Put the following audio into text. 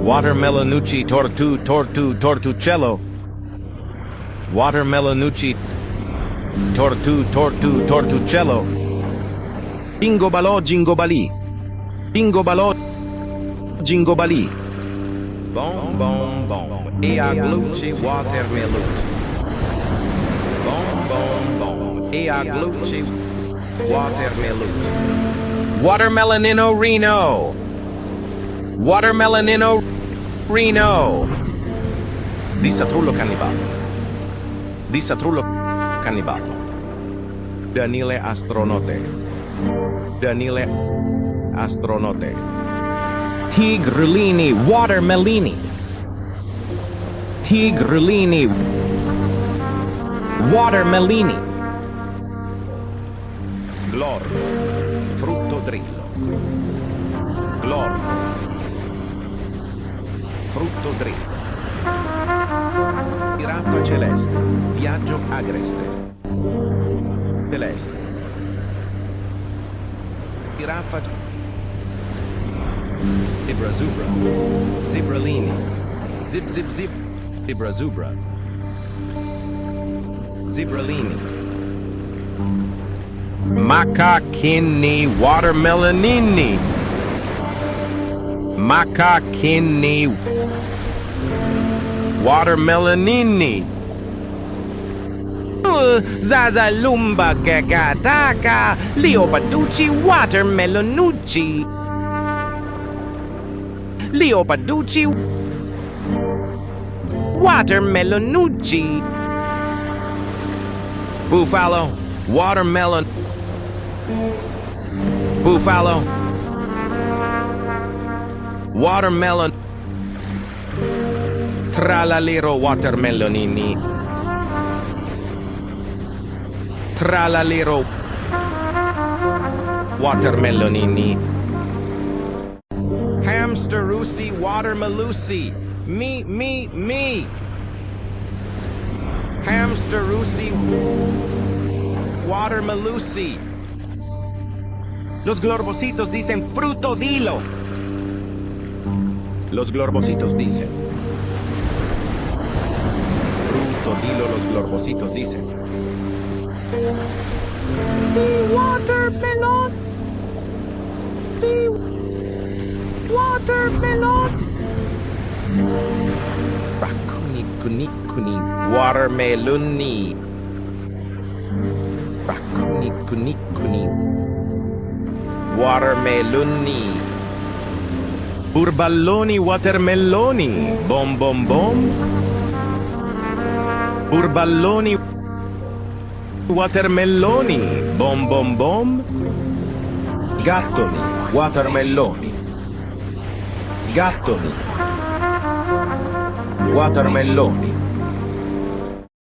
Watermelonucci tortucello. Watermelonucci tortucello. Jingobalò jingobalì. Jingobalò jingobalì. Bom bom bom. E aglucci watermelucci. Bom bom bom. E aglucci watermelucci. Watermelonino Reno. Watermelonino Reno. Di Satrullo Cannibale. Di Satrullo Cannibale. Daniele Astronote. Daniele Astronote. Tigrulini Watermelini. Tigrulini Watermelini. Glor. Frutto drillo. Glor. Frutto dritto. Pirata celeste. Viaggio agreste. Celeste. Pirata. Zebra zubra. Zibralini. Zip zip zip. Zebra zubra. Zibralini. Macaquini watermelonini. Macaquini watermelonini. Zaza lumba gagataka Leopaducci watermelonucci. Leopaducci watermelonucci. Buffalo watermelon. Buffalo watermelon. Tralalero watermelonini. Tralalero watermelonini. Hamsterusi watermelusi. Me. Hamsterusi watermelusi. Los glorbositos dicen fruto dilo. Los glorbositos dicen. Fruto dilo, los glorbositos dicen. The watermelon. The watermelon. Rakuni kuni kuni watermeloni. Rakuni kuni kuni watermeloni. Burballoni watermeloni. Bom bom bom. Burballoni watermeloni. Bom bom bom. Gattoni watermeloni. Gattoni watermeloni.